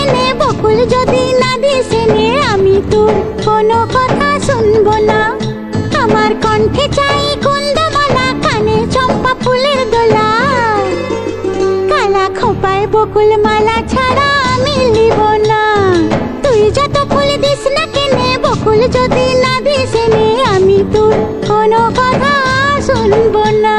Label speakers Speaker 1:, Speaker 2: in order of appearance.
Speaker 1: কেনে, বকুল যদি না দিস এনে, আমি তোর কোনো কথা শুনবো না। আমার কণ্ঠে চাই কুন্দমালা, কানে চম্পা ফুলের দোলা। কালা খোপায় বকুল মালা ছাড়া আমি নিব না। তুই যত ফুল দিস না কেনে, বকুল যদি না দিস এনে, আমি তোর কোনো কথা শুনবো না।